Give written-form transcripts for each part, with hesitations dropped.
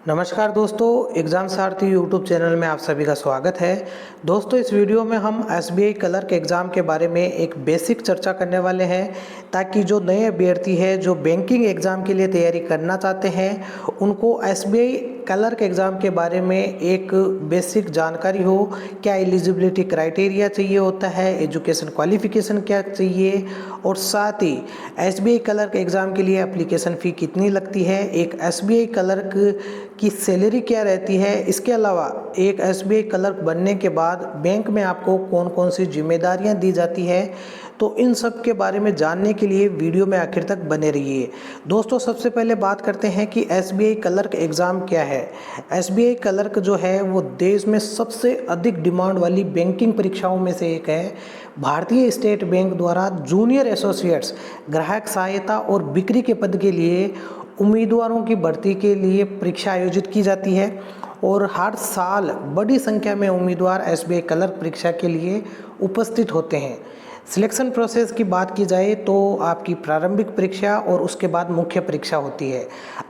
नमस्कार दोस्तों, एग्ज़ाम सारथी YouTube channel में आप सभी का स्वागत है। दोस्तों, इस वीडियो में हम एसबीआई क्लर्क एग्ज़ाम के बारे में एक बेसिक चर्चा करने वाले हैं ताकि जो नए अभ्यर्थी हैं जो बैंकिंग एग्ज़ाम के लिए तैयारी करना चाहते हैं उनको एसबीआई क्लर्क एग्ज़ाम के बारे में एक बेसिक जानकारी हो। क्या एलिजिबिलिटी क्राइटेरिया चाहिए होता है, एजुकेशन क्वालिफिकेशन क्या चाहिए और साथ ही एसबीआई क्लर्क एग्ज़ाम के लिए एप्लीकेशन फ़ी कितनी लगती है, एक एसबीआई क्लर्क की सैलरी क्या रहती है। इसके अलावा एक एसबीआई क्लर्क बनने के बाद बैंक में आपको कौन कौन सी जिम्मेदारियां दी जाती है, तो इन सब के बारे में जानने के लिए वीडियो में आखिर तक बने रहिए। दोस्तों, सबसे पहले बात करते हैं कि एसबीआई क्लर्क एग्ज़ाम क्या है। एसबीआई क्लर्क जो है वो देश में सबसे अधिक डिमांड वाली बैंकिंग परीक्षाओं में से एक है। भारतीय स्टेट बैंक द्वारा जूनियर एसोसिएट्स ग्राहक सहायता और बिक्री के पद के लिए उम्मीदवारों की भर्ती के लिए परीक्षा आयोजित की जाती है और हर साल बड़ी संख्या में उम्मीदवार एसबीआई क्लर्क परीक्षा के लिए उपस्थित होते हैं। सिलेक्शन प्रोसेस की बात की जाए तो आपकी प्रारंभिक परीक्षा और उसके बाद मुख्य परीक्षा होती है।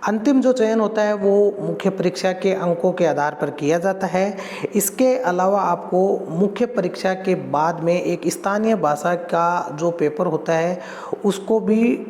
अंतिम जो चयन होता है वो मुख्य परीक्षा के अंकों के आधार पर किया जाता है। इसके अलावा आपको मुख्य परीक्षा के बाद में एक स्थानीय भाषा का जो पेपर होता है उसको भी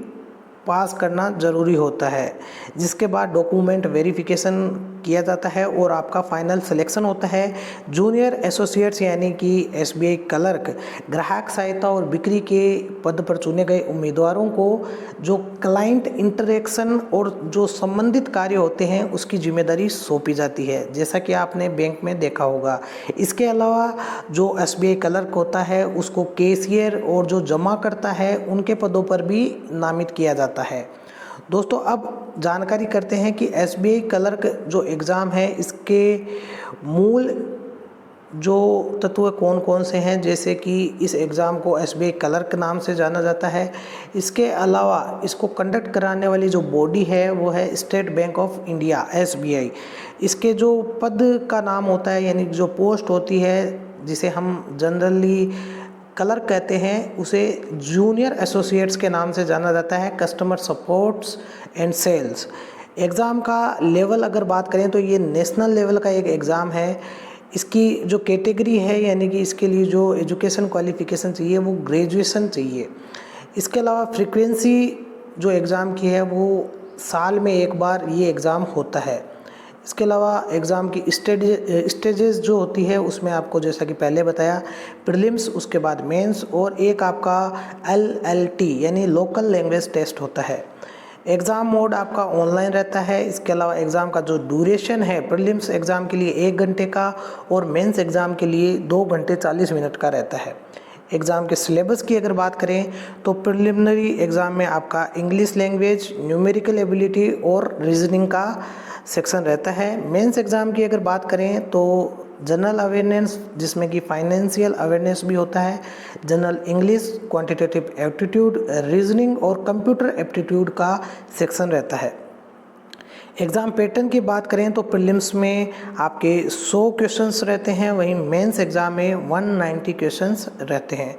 पास करना ज़रूरी होता है, जिसके बाद डॉक्यूमेंट वेरिफिकेशन किया जाता है और आपका फाइनल सिलेक्शन होता है। जूनियर एसोसिएट्स यानी कि एसबीआई क्लर्क ग्राहक सहायता और बिक्री के पद पर चुने गए उम्मीदवारों को जो क्लाइंट इंटरेक्शन और जो संबंधित कार्य होते हैं उसकी जिम्मेदारी सौंपी जाती है, जैसा कि आपने बैंक में देखा होगा। इसके अलावा जो एसबीआई क्लर्क होता है उसको कैशियर और जो जमा करता है उनके पदों पर भी नामित किया जाता है। दोस्तों, अब जानकारी करते हैं कि एसबीआई क्लर्क जो एग्ज़ाम है इसके मूल जो तत्व कौन कौन से हैं, जैसे कि इस एग्ज़ाम को एसबीआई क्लर्क नाम से जाना जाता है। इसके अलावा इसको कंडक्ट कराने वाली जो बॉडी है वो है state bank of India SBI. इसके जो पद का नाम होता है यानी जो पोस्ट होती है जिसे हम जनरली क्लर्क कहते हैं उसे जूनियर एसोसिएट्स के नाम से जाना जाता है, customer supports and sales. Exam का लेवल अगर बात करें तो ये नेशनल लेवल का एक एग्ज़ाम है। इसकी जो कैटेगरी है यानी कि इसके लिए जो एजुकेशन क्वालिफिकेशन चाहिए वो ग्रेजुएशन चाहिए। इसके अलावा फ्रीक्वेंसी जो एग्ज़ाम की है वो साल में एक बार ये एग्ज़ाम होता है। इसके अलावा एग्ज़ाम की स्टेजेस जो होती है उसमें आपको जैसा कि पहले बताया प्रीलिम्स, उसके बाद मेंस और एक आपका एलएलटी यानी लोकल लैंग्वेज टेस्ट होता है। एग्ज़ाम मोड आपका ऑनलाइन रहता है। इसके अलावा एग्ज़ाम का जो ड्यूरेशन है प्रीलिम्स एग्ज़ाम के लिए 1 घंटे का और मेंस एग्ज़ाम के लिए 2 घंटे 40 मिनट का रहता है। एग्ज़ाम के सिलेबस की अगर बात करें तो प्रिलिमिनरी एग्ज़ाम में आपका इंग्लिश लैंग्वेज, न्यूमेरिकल एबिलिटी और रीजनिंग का सेक्शन रहता है। मेंस एग्ज़ाम की अगर बात करें तो जनरल अवेयरनेस जिसमें कि फाइनेंशियल अवेयरनेस भी होता है, general English, quantitative aptitude, reasoning और कंप्यूटर एप्टीट्यूड का सेक्शन रहता है। एग्ज़ाम पैटर्न की बात करें तो प्रीलिम्स में आपके 100 क्वेश्चंस रहते हैं, वहीं मेंस एग्ज़ाम में 190 क्वेश्चंस रहते हैं।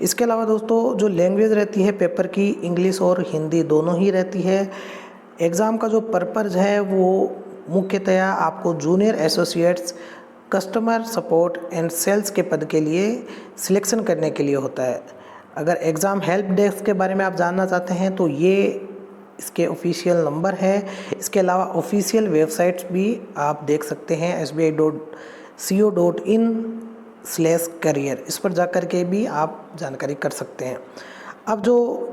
इसके अलावा दोस्तों जो लैंग्वेज रहती है पेपर की इंग्लिश और हिंदी दोनों ही रहती है। एग्ज़ाम का जो पर्पज़ है वो मुख्यतया आपको junior associates customer support and sales के पद के लिए सिलेक्शन करने के लिए होता है। अगर एग्ज़ाम हेल्प डेस्क के बारे में आप जानना चाहते हैं तो ये इसके ऑफिशियल नंबर है। इसके अलावा ऑफिशियल वेबसाइट्स भी आप देख सकते हैं sbi.co.in/career, इस पर जाकर के भी आप जानकारी कर सकते हैं। अब जो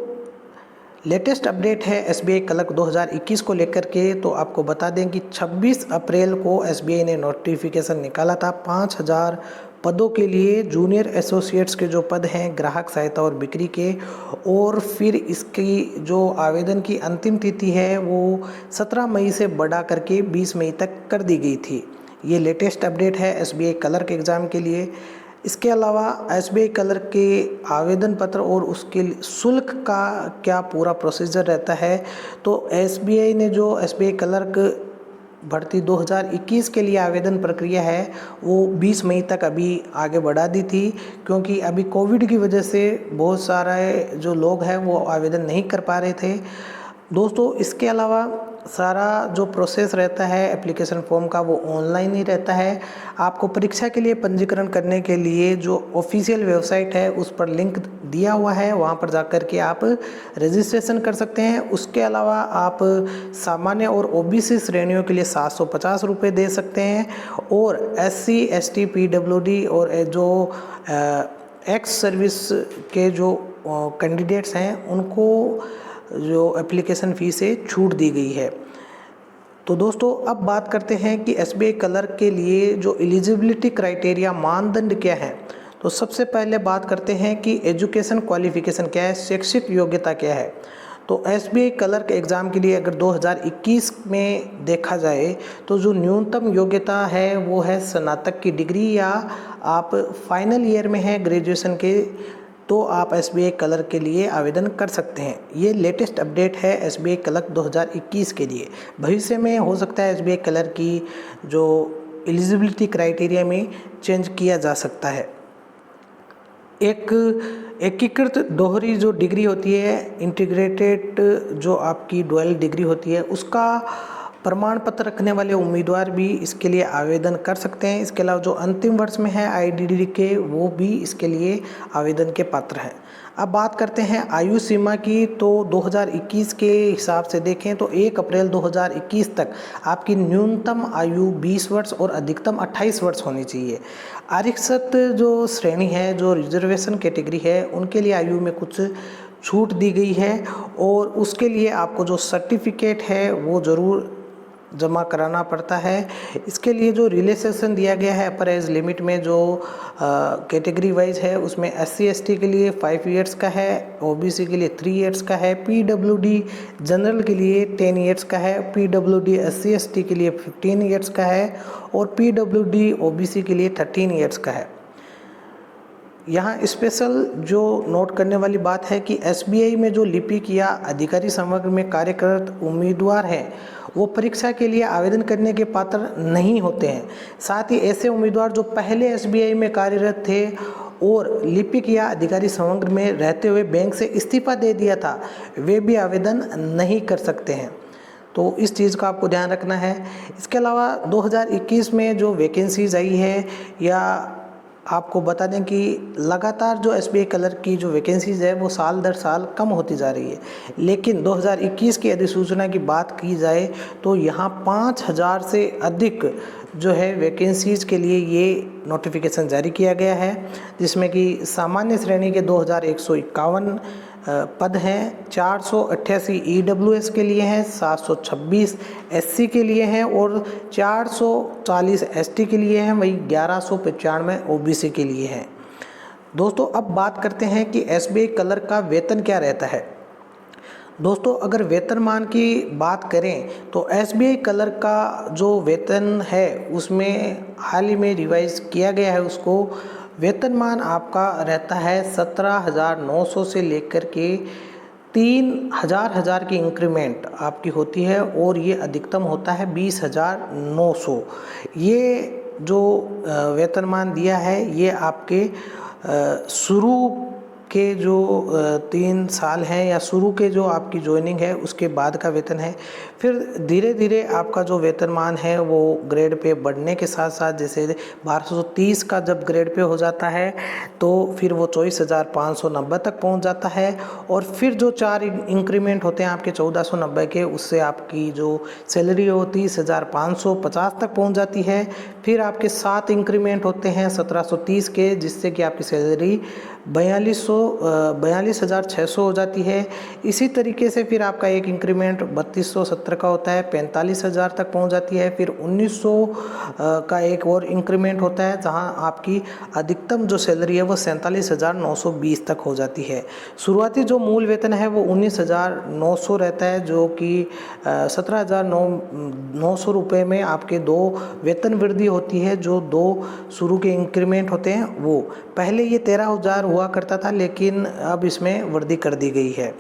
लेटेस्ट अपडेट है एसबीआई क्लर्क 2021 को लेकर के, तो आपको बता दें कि 26 अप्रैल को एसबीआई ने नोटिफिकेशन निकाला था 5000 पदों के लिए, जूनियर एसोसिएट्स के जो पद हैं ग्राहक सहायता और बिक्री के। और फिर इसकी जो आवेदन की अंतिम तिथि है वो 17 मई से बढ़ा करके 20 मई तक कर दी गई थी। ये लेटेस्ट अपडेट है एसबीआई क्लर्क एग्ज़ाम के लिए। इसके अलावा एसबीआई क्लर्क के आवेदन पत्र और उसके शुल्क का क्या पूरा प्रोसीजर रहता है, तो एसबीआई ने जो एसबीआई क्लर्क भर्ती 2021 के लिए आवेदन प्रक्रिया है वो 20 मई तक अभी आगे बढ़ा दी थी, क्योंकि अभी कोविड की वजह से बहुत सारे जो लोग हैं वो आवेदन नहीं कर पा रहे थे। दोस्तों, इसके अलावा सारा जो प्रोसेस रहता है एप्लीकेशन फॉर्म का वो ऑनलाइन ही रहता है। आपको परीक्षा के लिए पंजीकरण करने के लिए जो ऑफिशियल वेबसाइट है उस पर लिंक दिया हुआ है, वहाँ पर जाकर के आप रजिस्ट्रेशन कर सकते हैं। उसके अलावा आप सामान्य और ओबीसी श्रेणियों के लिए 750 रुपये दे सकते हैं, और SC ST PWD और जो एक्स सर्विस के जो कैंडिडेट्स हैं उनको जो एप्लीकेशन फ़ी से छूट दी गई है। तो दोस्तों अब बात करते हैं कि SBI क्लर्क के लिए जो एलिजिबिलिटी क्राइटेरिया मानदंड क्या है। तो सबसे पहले बात करते हैं कि एजुकेशन क्वालिफिकेशन क्या है, शैक्षिक योग्यता क्या है। तो SBI क्लर्क एग्ज़ाम के लिए अगर 2021 में देखा जाए तो जो न्यूनतम योग्यता है वो है स्नातक की डिग्री, या आप फाइनल ईयर में हैं ग्रेजुएशन के तो आप SBI क्लर्क के लिए आवेदन कर सकते हैं। ये लेटेस्ट अपडेट है SBI क्लर्क 2021 के लिए। भविष्य में हो सकता है SBI क्लर्क की जो एलिजिबिलिटी क्राइटेरिया में चेंज किया जा सकता है। एक एकीकृत दोहरी जो डिग्री होती है, इंटीग्रेटेड जो आपकी डुअल डिग्री होती है, उसका प्रमाण पत्र रखने वाले उम्मीदवार भी इसके लिए आवेदन कर सकते हैं। इसके अलावा जो अंतिम वर्ष में है IDD के, वो भी इसके लिए आवेदन के पात्र हैं। अब बात करते हैं आयु सीमा की। तो 2021 के हिसाब से देखें तो 1 अप्रैल 2021 तक आपकी न्यूनतम आयु 20 वर्ष और अधिकतम 28 वर्ष होनी चाहिए। आरक्षित जो श्रेणी है, जो रिजर्वेशन कैटेगरी है, उनके लिए आयु में कुछ छूट दी गई है, और उसके लिए आपको जो सर्टिफिकेट है वो ज़रूर जमा कराना पड़ता है। इसके लिए जो रिलैक्सेशन दिया गया है अपर एज लिमिट में, जो कैटेगरी वाइज है, उसमें SC ST के लिए 5 ईयर्स का है, OBC के लिए 3 ईयर्स का है, PWD जनरल के लिए 10 ईयर्स का है, PWD SC ST के लिए 15 ईयर्स का है, और PWD OBC के लिए 13 ईयर्स का है। यहाँ स्पेशल जो नोट करने वाली बात है कि SBI में जो लिपिक या अधिकारी समग्र में कार्यरत उम्मीदवार हैं वो परीक्षा के लिए आवेदन करने के पात्र नहीं होते हैं। साथ ही ऐसे उम्मीदवार जो पहले SBI में कार्यरत थे और लिपिक या अधिकारी समग्र में रहते हुए बैंक से इस्तीफा दे दिया था, वे भी आवेदन नहीं कर सकते हैं। तो इस चीज़ का आपको ध्यान रखना है। इसके अलावा 2021 में जो वैकेंसीज आई है, या आपको बता दें कि लगातार जो SBI क्लर्क की जो वैकेंसीज़ है वो साल दर साल कम होती जा रही है, लेकिन 2021 की अधिसूचना की बात की जाए तो यहाँ 5000 से अधिक जो है वैकेंसीज़ के लिए ये नोटिफिकेशन जारी किया गया है, जिसमें कि सामान्य श्रेणी के 2151 पद हैं, 488 EWS के लिए हैं, 726 SC के लिए हैं, और 440 ST के लिए हैं, वही 1195 OBC के लिए हैं। दोस्तों अब बात करते हैं कि SBI क्लर्क का वेतन क्या रहता है। दोस्तों अगर वेतनमान की बात करें तो SBI क्लर्क का जो वेतन है उसमें हाल ही में रिवाइज किया गया है। उसको वेतनमान आपका रहता है 17,900 से लेकर के 3,000 की इंक्रीमेंट आपकी होती है, और ये अधिकतम होता है 20,900। ये जो वेतनमान दिया है ये आपके शुरू के जो 3 साल हैं या शुरू के जो आपकी ज्वाइनिंग है उसके बाद का वेतन है। फिर धीरे धीरे आपका जो वेतनमान है वो ग्रेड पे बढ़ने के साथ साथ, जैसे 1230 का जब ग्रेड पे हो जाता है तो फिर वो 24,590 तक पहुंच जाता है, और फिर जो 4 इंक्रीमेंट होते हैं आपके 1490 के, उससे आपकी जो सैलरी है वो 30,550 तक पहुँच जाती है। फिर आपके 7 इंक्रीमेंट होते हैं 1730 के, जिससे कि आपकी सैलरी 42,600 हो जाती है। इसी तरीके से फिर आपका एक इंक्रीमेंट 3270 का होता है, 45,000 तक पहुंच जाती है। फिर 1900 का एक और इंक्रीमेंट होता है, जहां आपकी अधिकतम जो सैलरी है वो 47,920 तक हो जाती है। शुरुआती जो मूल वेतन है वो 19,900 रहता है, जो कि 17,900 रुपये में आपके 2 वेतन वृद्धि होती है। जो 2 शुरू के इंक्रीमेंट होते हैं वो पहले ये 13,000 हुआ करता था, लेकिन अब इसमें वृद्धि कर दी गई है।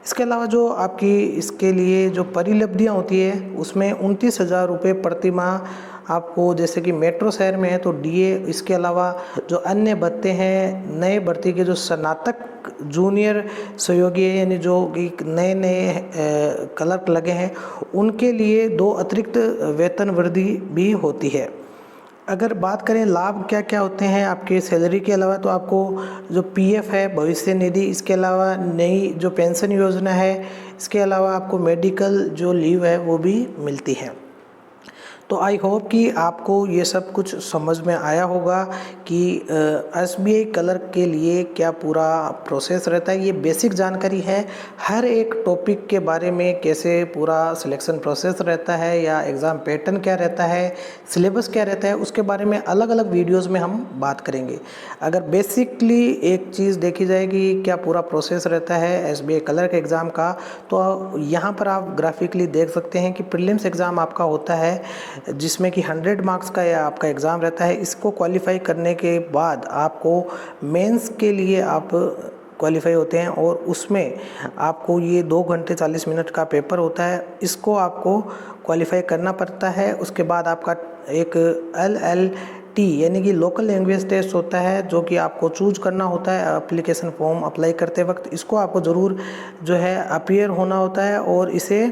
इसके अलावा जो आपकी इसके लिए जो परिलब्धियाँ होती है उसमें 29,000 रुपये प्रतिमाह आपको, जैसे कि मेट्रो शहर में है तो डीए, इसके अलावा जो अन्य भत्ते हैं नए भर्ती के जो स्नातक जूनियर सहयोगी है, यानी जो कि नए नए क्लर्क लगे हैं उनके लिए 2 अतिरिक्त वेतन वृद्धि भी होती है। अगर बात करें लाभ क्या क्या होते हैं आपके सैलरी के अलावा, तो आपको जो पीएफ है, भविष्य निधि, इसके अलावा नई जो पेंशन योजना है, इसके अलावा आपको मेडिकल जो लीव है वो भी मिलती है। तो आई होप कि आपको ये सब कुछ समझ में आया होगा कि एसबीआई क्लर्क के लिए क्या पूरा प्रोसेस रहता है। ये बेसिक जानकारी है, हर एक टॉपिक के बारे में कैसे पूरा सिलेक्शन प्रोसेस रहता है या एग्ज़ाम पैटर्न क्या रहता है, सिलेबस क्या रहता है, उसके बारे में अलग अलग वीडियोज़ में हम बात करेंगे। अगर बेसिकली एक चीज़ देखी जाए कि क्या पूरा प्रोसेस रहता है एसबीआई क्लर्क एग्ज़ाम का, तो यहाँ पर आप ग्राफिकली देख सकते हैं कि प्रीलिम्स एग्ज़ाम आपका होता है जिसमें कि 100 मार्क्स का या आपका एग्ज़ाम रहता है। इसको क्वालिफाई करने के बाद आपको मेंस के लिए आप क्वालिफाई होते हैं और उसमें आपको ये 2 घंटे 40 मिनट का पेपर होता है, इसको आपको क्वालिफाई करना पड़ता है। उसके बाद आपका एक LLT यानी कि लोकल लैंग्वेज टेस्ट होता है जो कि आपको चूज करना होता है एप्लीकेशन फॉर्म अप्लाई करते वक्त। इसको आपको ज़रूर जो है अपीयर होना होता है और इसे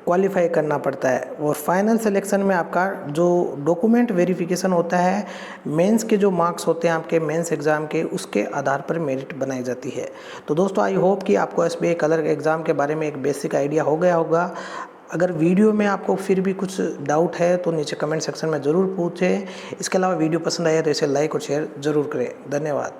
क्वालिफाई करना पड़ता है। और फाइनल सिलेक्शन में आपका जो डॉक्यूमेंट वेरिफिकेशन होता है, मेंस के जो मार्क्स होते हैं आपके मेंस एग्ज़ाम के, उसके आधार पर मेरिट बनाई जाती है। तो दोस्तों आई होप कि आपको एसबीआई क्लर्क एग्ज़ाम के बारे में एक बेसिक आइडिया हो गया होगा। अगर वीडियो में आपको फिर भी कुछ डाउट है तो नीचे कमेंट सेक्शन में ज़रूर पूछें। इसके अलावा वीडियो पसंद आया तो इसे लाइक और शेयर ज़रूर करें। धन्यवाद।